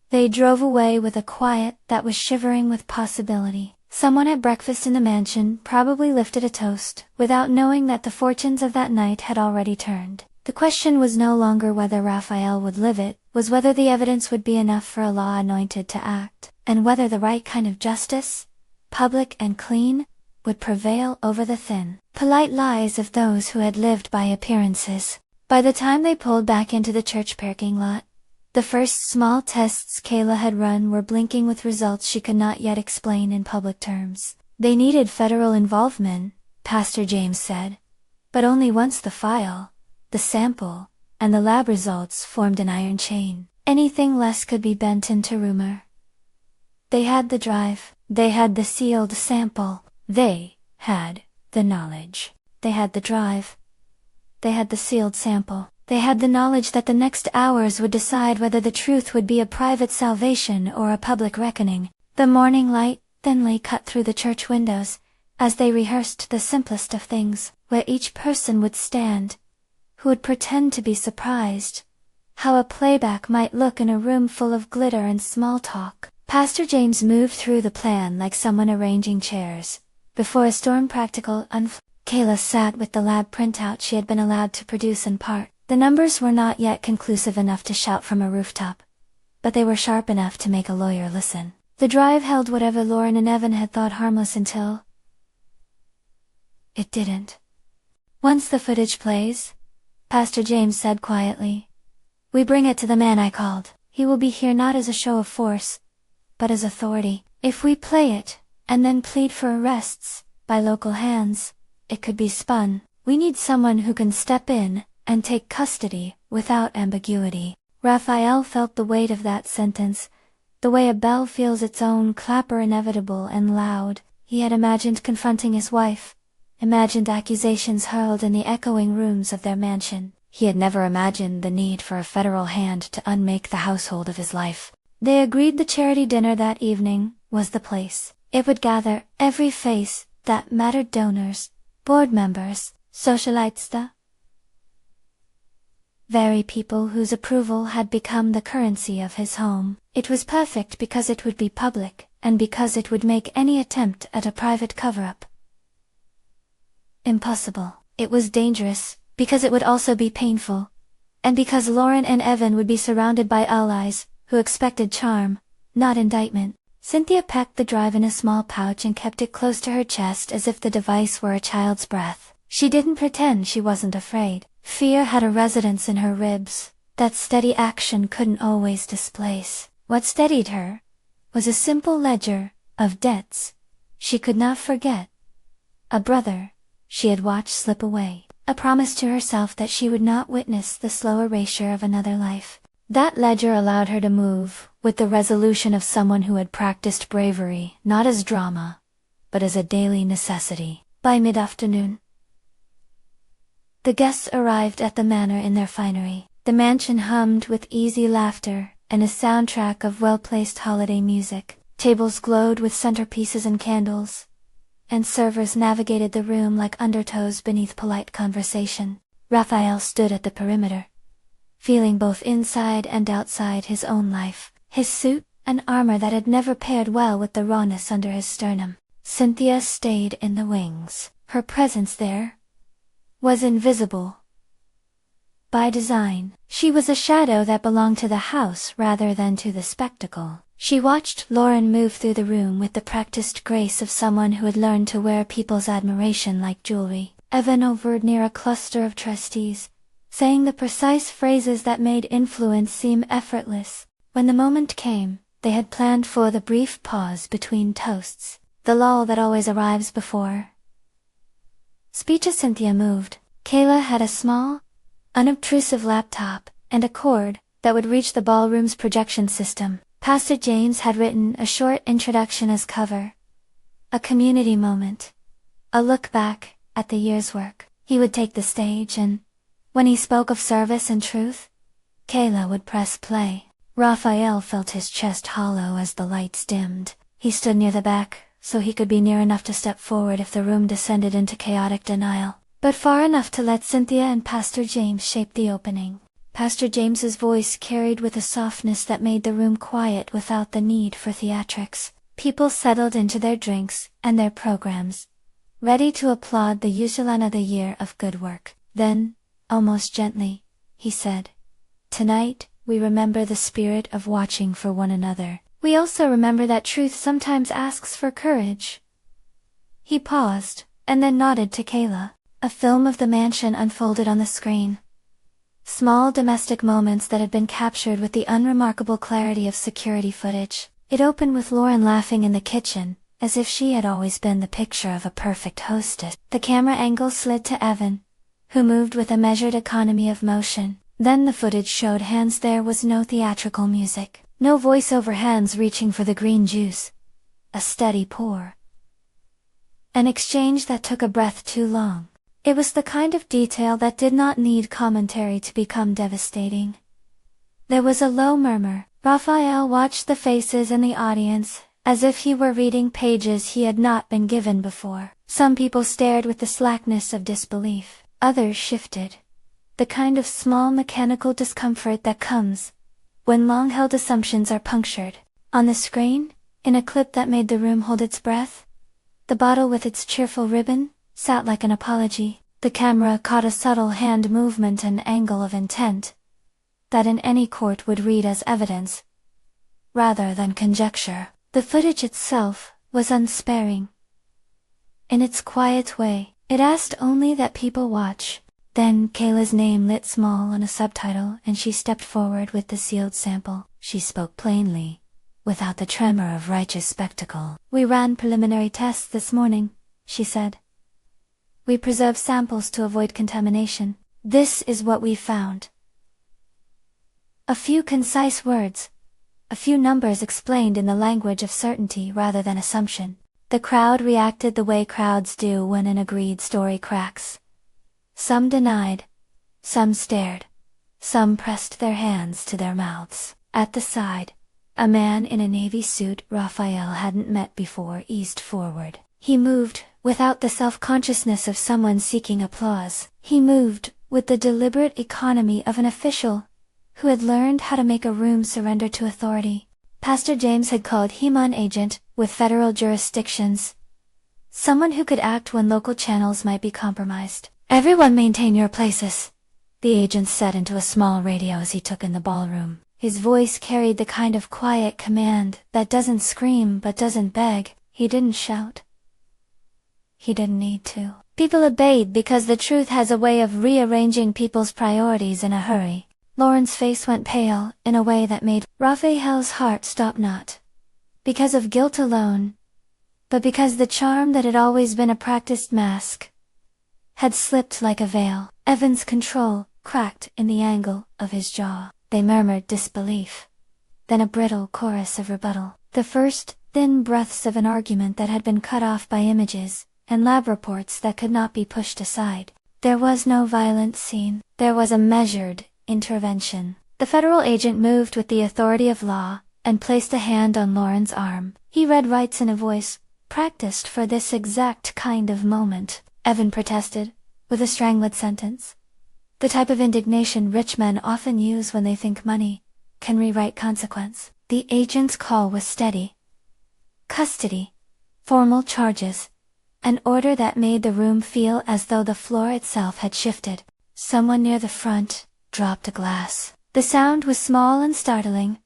They drove away with a quiet that was shivering with possibility. Someone at breakfast in the mansion probably lifted a toast, without knowing that the fortunes of that night had already turned. The question was no longer whether Raphael would live, it was whether the evidence would be enough for a law anointed to act, and whether the right kind of justice, public and clean, would prevail over the thin, polite lies of those who had lived by appearances. By the time they pulled back into the church parking lot, the first small tests Kayla had run were blinking with results she could not yet explain in public terms. They needed federal involvement, Pastor James said, but only once the file, the sample, and the lab results formed an iron chain. Anything less could be bent into rumor. They had the drive, they had the sealed sample, they had the knowledge. They had the drive, they had the sealed sample. They had the knowledge that the next hours would decide whether the truth would be a private salvation or a public reckoning. The morning light thinly cut through the church windows, as they rehearsed the simplest of things, where each person would stand, who would pretend to be surprised. How a playback might look in a room full of glitter and small talk. Pastor James moved through the plan like someone arranging chairs. Before a storm practical Kayla sat with the lab printout she had been allowed to produce in part. The numbers were not yet conclusive enough to shout from a rooftop, but they were sharp enough to make a lawyer listen. The drive held whatever Lauren and Evan had thought harmless until it didn't. Once the footage plays, Pastor James said quietly, we bring it to the man I called. He will be here not as a show of force, but as authority. If we play it, and then plead for arrests, by local hands, it could be spun. We need someone who can step in and take custody, without ambiguity. Raphael felt the weight of that sentence, the way a bell feels its own clapper, inevitable and loud. He had imagined confronting his wife, imagined accusations hurled in the echoing rooms of their mansion. He had never imagined the need for a federal hand to unmake the household of his life. They agreed the charity dinner that evening was the place. It would gather every face that mattered: donors, board members, socialites, the very people whose approval had become the currency of his home. It was perfect because it would be public, and because it would make any attempt at a private cover-up impossible. It was dangerous, because it would also be painful, and because Lauren and Evan would be surrounded by allies, who expected charm, not indictment. Cynthia packed the drive in a small pouch and kept it close to her chest as if the device were a child's breath. She didn't pretend she wasn't afraid. Fear had a residence in her ribs that steady action couldn't always displace. What steadied her was a simple ledger of debts she could not forget. A brother she had watched slip away. A promise to herself that she would not witness the slow erasure of another life. That ledger allowed her to move with the resolution of someone who had practiced bravery, not as drama, but as a daily necessity. By mid-afternoon, the guests arrived at the manor in their finery. The mansion hummed with easy laughter and a soundtrack of well-placed holiday music. Tables glowed with centerpieces and candles, and servers navigated the room like undertows beneath polite conversation. Raphael stood at the perimeter, feeling both inside and outside his own life. His suit and armor that had never paired well with the rawness under his sternum. Cynthia stayed in the wings. Her presence there was invisible by design. She was a shadow that belonged to the house rather than to the spectacle. She watched Lauren move through the room with the practiced grace of someone who had learned to wear people's admiration like jewelry. Evan hovered near a cluster of trustees, saying the precise phrases that made influence seem effortless. When the moment came, they had planned for the brief pause between toasts, the lull that always arrives before speech. As Cynthia moved, Kayla had a small, unobtrusive laptop and a cord that would reach the ballroom's projection system. Pastor James had written a short introduction as cover. A community moment. A look back at the year's work. He would take the stage and, when he spoke of service and truth, Kayla would press play. Raphael felt his chest hollow as the lights dimmed. He stood near the back, so he could be near enough to step forward if the room descended into chaotic denial, but far enough to let Cynthia and Pastor James shape the opening. Pastor James's voice carried with a softness that made the room quiet without the need for theatrics. People settled into their drinks and their programs, ready to applaud the Usulan of the year of good work. Then, almost gently, he said, "Tonight, we remember the spirit of watching for one another. We also remember that truth sometimes asks for courage." He paused, and then nodded to Kayla. A film of the mansion unfolded on the screen. Small domestic moments that had been captured with the unremarkable clarity of security footage. It opened with Lauren laughing in the kitchen, as if she had always been the picture of a perfect hostess. The camera angle slid to Evan, who moved with a measured economy of motion. Then the footage showed hands. There was no theatrical music, no voiceover hands reaching for the green juice. A steady pour. An exchange that took a breath too long. It was the kind of detail that did not need commentary to become devastating. There was a low murmur. Raphael watched the faces in the audience, as if he were reading pages he had not been given before. Some people stared with the slackness of disbelief. Others shifted. The kind of small mechanical discomfort that comes when long-held assumptions are punctured. On the screen, in a clip that made the room hold its breath, the bottle with its cheerful ribbon sat like an apology. The camera caught a subtle hand movement and angle of intent that in any court would read as evidence, rather than conjecture. The footage itself was unsparing. In its quiet way, it asked only that people watch. Then Kayla's name lit small on a subtitle and she stepped forward with the sealed sample. She spoke plainly, without the tremor of righteous spectacle. "We ran preliminary tests this morning," she said. "We preserve samples to avoid contamination. This is what we found." A few concise words, a few numbers explained in the language of certainty rather than assumption. The crowd reacted the way crowds do when an agreed story cracks. Some denied, some stared, some pressed their hands to their mouths. At the side, a man in a navy suit Raphael hadn't met before eased forward. He moved without the self-consciousness of someone seeking applause. He moved with the deliberate economy of an official who had learned how to make a room surrender to authority. Pastor James had called him an agent with federal jurisdictions, someone who could act when local channels might be compromised. "Everyone maintain your places," the agent said into a small radio as he took in the ballroom. His voice carried the kind of quiet command that doesn't scream but doesn't beg. He didn't shout. He didn't need to. People obeyed because the truth has a way of rearranging people's priorities in a hurry. Lauren's face went pale in a way that made Raphael's heart stop, not because of guilt alone, but because the charm that had always been a practiced mask had slipped like a veil. Evan's control cracked in the angle of his jaw. They murmured disbelief, then a brittle chorus of rebuttal. The first thin breaths of an argument that had been cut off by images and lab reports that could not be pushed aside. There was no violent scene. There was a measured intervention. The federal agent moved with the authority of law and placed a hand on Lauren's arm. He read rights in a voice practiced for this exact kind of moment. Evan protested, with a strangled sentence. The type of indignation rich men often use when they think money can rewrite consequence. The agent's call was steady. Custody, formal charges, an order that made the room feel as though the floor itself had shifted. Someone near the front dropped a glass. The sound was small and startling,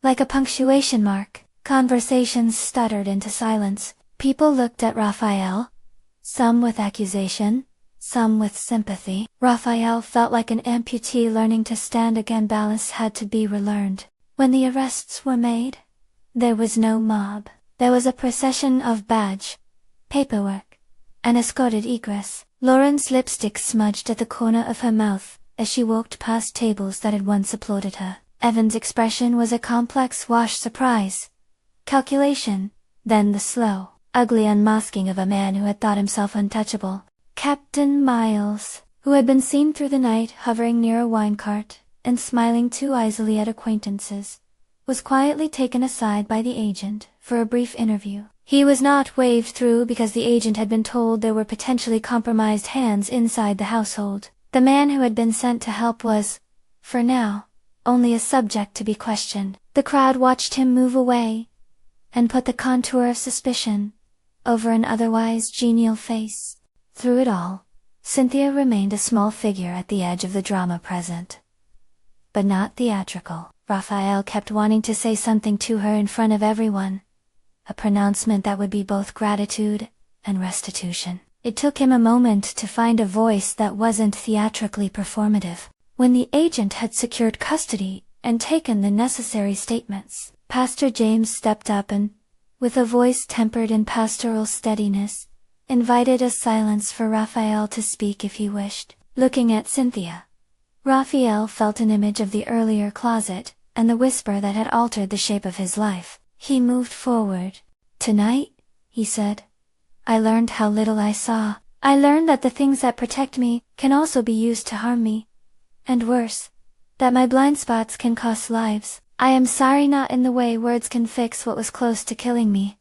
like a punctuation mark. Conversations stuttered into silence. People looked at Raphael, some with accusation, some with sympathy. Raphael felt like an amputee learning to stand again. Balance had to be relearned. When the arrests were made, there was no mob. There was a procession of badge, paperwork, and escorted egress. Lauren's lipstick smudged at the corner of her mouth as she walked past tables that had once applauded her. Evan's expression was a complex wash: surprise, calculation, then the slow, ugly unmasking of a man who had thought himself untouchable. Captain Miles, who had been seen through the night hovering near a wine cart and smiling too easily at acquaintances, was quietly taken aside by the agent for a brief interview. He was not waved through because the agent had been told there were potentially compromised hands inside the household. The man who had been sent to help was, for now, only a subject to be questioned. The crowd watched him move away and put the contour of suspicion over an otherwise genial face. Through it all, Cynthia remained a small figure at the edge of the drama present, but not theatrical. Raphael kept wanting to say something to her in front of everyone, a pronouncement that would be both gratitude and restitution. It took him a moment to find a voice that wasn't theatrically performative. When the agent had secured custody and taken the necessary statements, Pastor James stepped up and, with a voice tempered in pastoral steadiness, invited a silence for Raphael to speak if he wished. Looking at Cynthia, Raphael felt an image of the earlier closet and the whisper that had altered the shape of his life. He moved forward. "Tonight," he said, "I learned how little I saw. I learned that the things that protect me can also be used to harm me. And worse, that my blind spots can cost lives. I am sorry, not in the way words can fix what was close to killing me,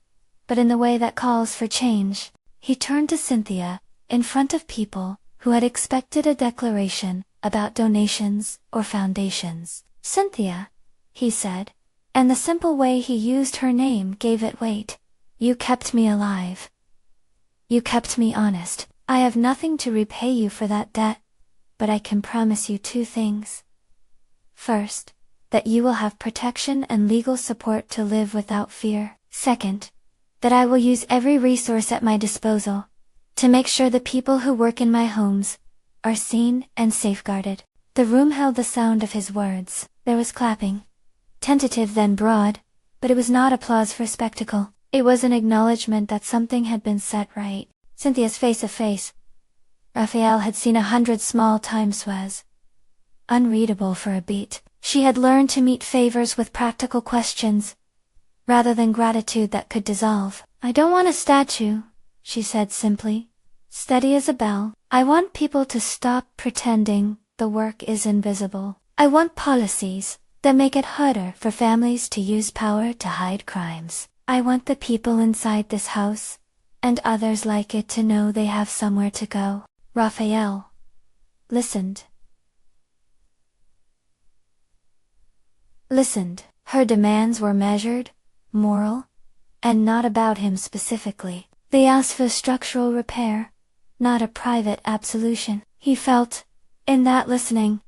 but in the way that calls for change." He turned to Cynthia, in front of people who had expected a declaration about donations or foundations. "Cynthia," he said, and the simple way he used her name gave it weight. "You kept me alive. You kept me honest. I have nothing to repay you for that debt, but I can promise you two things. First, that you will have protection and legal support to live without fear. Second, that I will use every resource at my disposal to make sure the people who work in my homes are seen and safeguarded." The room held the sound of his words. There was clapping, tentative then broad, but it was not applause for spectacle. It was an acknowledgement that something had been set right. Cynthia's face. Raphael had seen 100 small time swears, unreadable for a beat. She had learned to meet favors with practical questions, rather than gratitude that could dissolve. "I don't want a statue," she said simply, steady as a bell. "I want people to stop pretending the work is invisible. I want policies that make it harder for families to use power to hide crimes. I want the people inside this house, and others like it, to know they have somewhere to go." Raphael listened. Her demands were measured, moral, and not about him specifically. They asked for structural repair, not a private absolution. He felt, in that listening,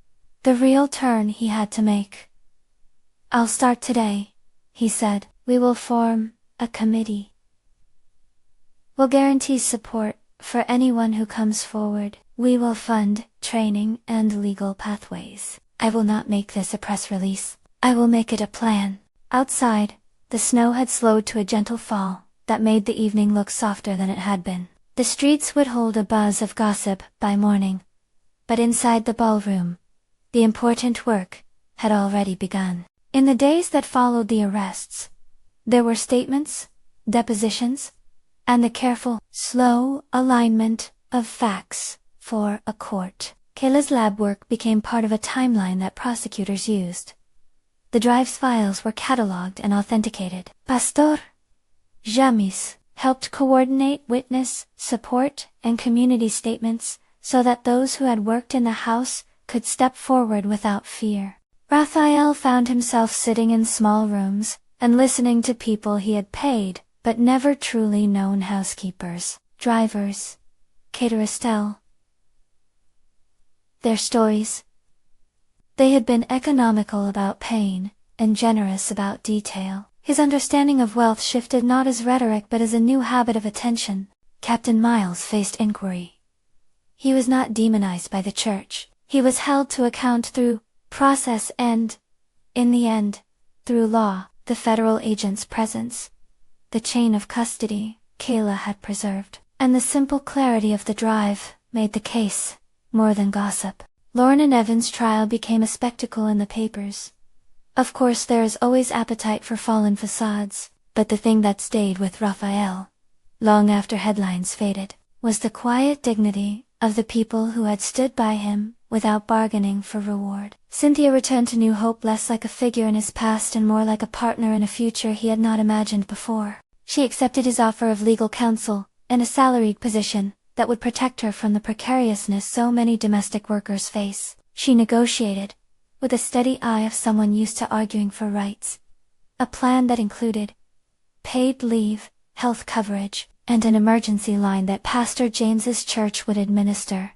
the real turn he had to make. "I'll start today," he said. "We will form a committee. We'll guarantee support For anyone who comes forward, we will fund training and legal pathways. I will not make this a press release. I will make it a plan. Outside, the snow had slowed to a gentle fall that made the evening look softer than it had been. The streets would hold a buzz of gossip by morning. But inside the ballroom, the important work had already begun. In the days that followed the arrests, there were statements, depositions, and the careful, slow alignment of facts for a court. Kayla's lab work became part of a timeline that prosecutors used. The drive's files were cataloged and authenticated. Pastor Jamis helped coordinate witness support and community statements so that those who had worked in the house could step forward without fear. Raphael found himself sitting in small rooms and listening to people he had paid but never truly known: housekeepers, drivers, caterers tell their stories. They had been economical about pain and generous about detail. His understanding of wealth shifted not as rhetoric but as a new habit of attention. Captain Miles faced inquiry. He was not demonized by the church. He was held to account through process and, in the end, through law. The federal agent's presence, the chain of custody Kayla had preserved, and the simple clarity of the drive made the case more than gossip. Lauren and Evan's trial became a spectacle in the papers. Of course, there is always appetite for fallen facades, but the thing that stayed with Raphael, long after headlines faded, was the quiet dignity of the people who had stood by him without bargaining for reward. Cynthia returned to New Hope less like a figure in his past and more like a partner in a future he had not imagined before. She accepted his offer of legal counsel and a salaried position that would protect her from the precariousness so many domestic workers face. She negotiated, with a steady eye of someone used to arguing for rights, a plan that included paid leave, health coverage, and an emergency line that Pastor James's church would administer,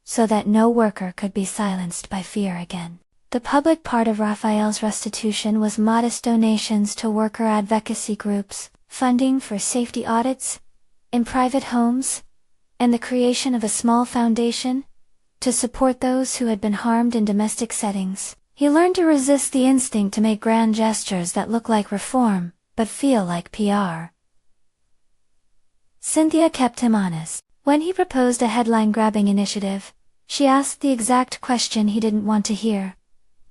so that no worker could be silenced by fear again. The public part of Raphael's restitution was modest donations to worker advocacy groups, funding for safety audits in private homes, and the creation of a small foundation to support those who had been harmed in domestic settings. He learned to resist the instinct to make grand gestures that look like reform, but feel like PR. Cynthia kept him honest. When he proposed a headline-grabbing initiative, she asked the exact question he didn't want to hear.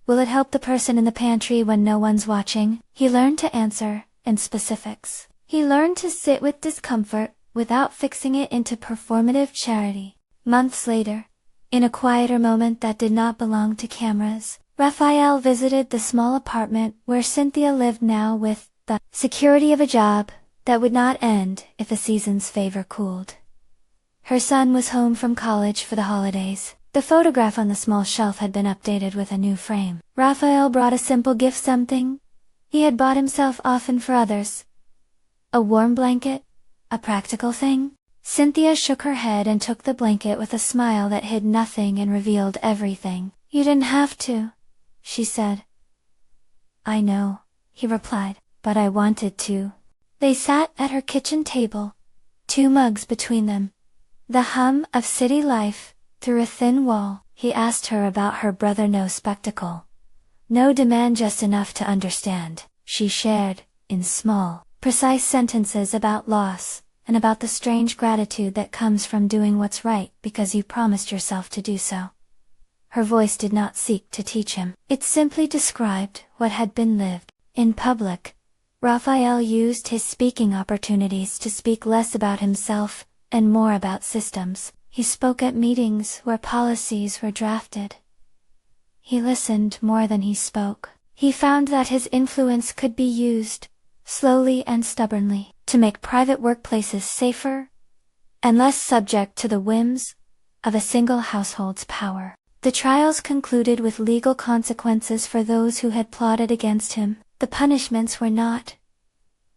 Will it help the person in the pantry when no one's watching? He learned to answer in specifics. He learned to sit with discomfort without fixing it into performative charity. Months later, in a quieter moment that did not belong to cameras, Raphael visited the small apartment where Cynthia lived now with the security of a job that would not end if the season's favor cooled. Her son was home from college for the holidays. The photograph on the small shelf had been updated with a new frame. Raphael brought a simple gift, something he had bought himself often for others. A warm blanket, a practical thing. Cynthia shook her head and took the blanket with a smile that hid nothing and revealed everything. You didn't have to, she said. I know, he replied, but I wanted to. They sat at her kitchen table, 2 mugs between them. The hum of city life through a thin wall. He asked her about her brother. No spectacle, no demand, just enough to understand. She shared, in small, precise sentences, about loss, and about the strange gratitude that comes from doing what's right because you promised yourself to do so. Her voice did not seek to teach him. It simply described what had been lived. In public, Raphael used his speaking opportunities to speak less about himself and more about systems. He spoke at meetings where policies were drafted. He listened more than he spoke. He found that his influence could be used, slowly and stubbornly, to make private workplaces safer and less subject to the whims of a single household's power. The trials concluded with legal consequences for those who had plotted against him. The punishments were not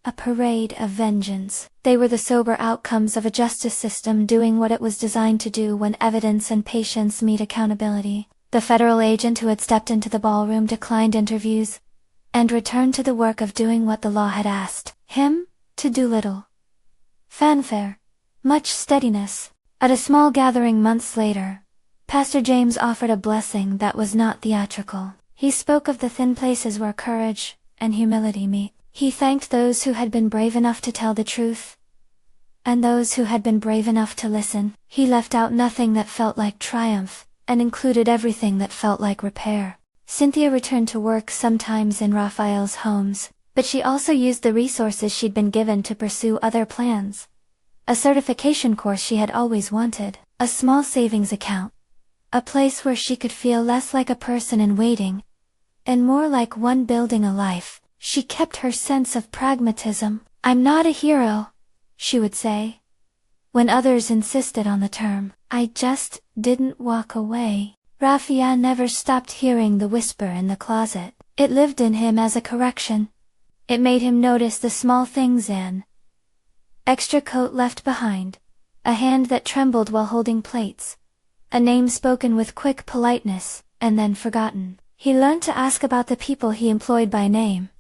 a parade of vengeance. They were the sober outcomes of a justice system doing what it was designed to do when evidence and patience meet accountability. The federal agent who had stepped into the ballroom declined interviews and returned to the work of doing what the law had asked him to do. Little fanfare much steadiness. At a small gathering months later, Pastor James offered a blessing that was not theatrical. He spoke of the thin places where courage and humility meet. He thanked those who had been brave enough to tell the truth, and those who had been brave enough to listen. He left out nothing that felt like triumph, and included everything that felt like repair. Cynthia returned to work sometimes in Raphael's homes, but she also used the resources she'd been given to pursue other plans. A certification course she had always wanted, a small savings account, a place where she could feel less like a person in waiting, and more like one building a life. She kept her sense of pragmatism. "I'm not a hero," she would say. When others insisted on the term, "I just didn't walk away." Raphael never stopped hearing the whisper in the closet. It lived in him as a correction. It made him notice the small things: an extra coat left behind, a hand that trembled while holding plates, a name spoken with quick politeness, and then forgotten. He learned to ask about the people he employed by name,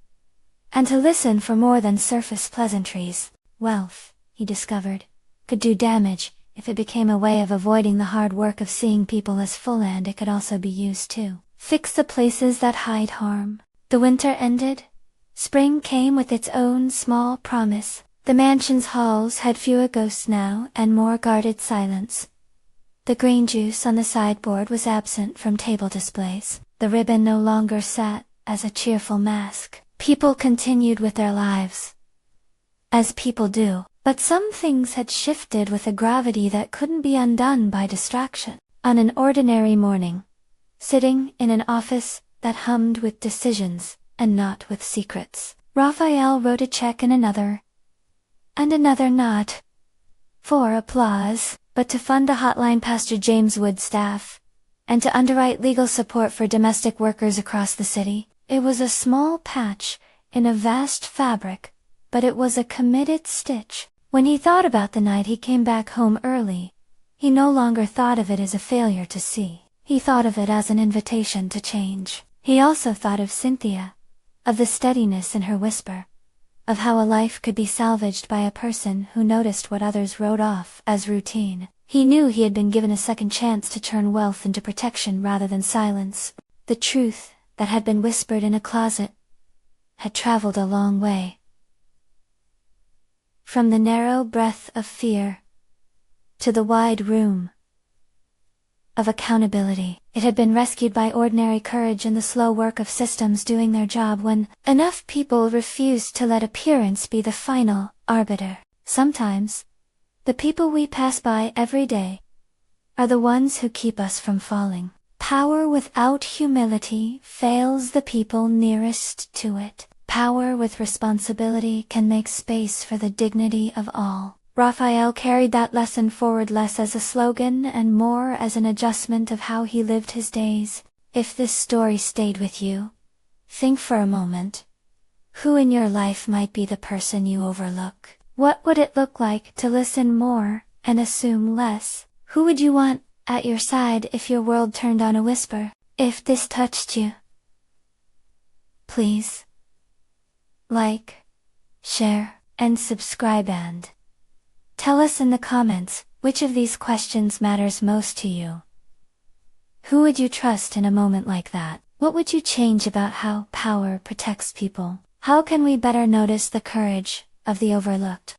and to listen for more than surface pleasantries. Wealth, he discovered, could do damage if it became a way of avoiding the hard work of seeing people as full, and it could also be used to fix the places that hide harm. The winter ended. Spring came with its own small promise. The mansion's halls had fewer ghosts now and more guarded silence. The green juice on the sideboard was absent from table displays. The ribbon no longer sat as a cheerful mask. People continued with their lives, as people do, but some things had shifted with a gravity that couldn't be undone by distraction. On an ordinary morning, sitting in an office that hummed with decisions and not with secrets, Raphael wrote a check in another, and another, not for applause, but to fund a hotline Pastor James would staff, and to underwrite legal support for domestic workers across the city. It was a small patch in a vast fabric, but it was a committed stitch. When he thought about the night he came back home early, he no longer thought of it as a failure to see. He thought of it as an invitation to change. He also thought of Cynthia, of the steadiness in her whisper, of how a life could be salvaged by a person who noticed what others wrote off as routine. He knew he had been given a second chance to turn wealth into protection rather than silence. The truth that had been whispered in a closet had traveled a long way. From the narrow breath of fear to the wide room of accountability, it had been rescued by ordinary courage and the slow work of systems doing their job when enough people refused to let appearance be the final arbiter. Sometimes, the people we pass by every day are the ones who keep us from falling. Power without humility fails the people nearest to it. Power with responsibility can make space for the dignity of all. Raphael carried that lesson forward, less as a slogan and more as an adjustment of how he lived his days. If this story stayed with you, think for a moment. Who in your life might be the person you overlook? What would it look like to listen more and assume less? Who would you want at your side if your world turned on a whisper? If this touched you, please like, share, and subscribe, and tell us in the comments which of these questions matters most to you. Who would you trust in a moment like that? What would you change about how power protects people? How can we better notice the courage of the overlooked?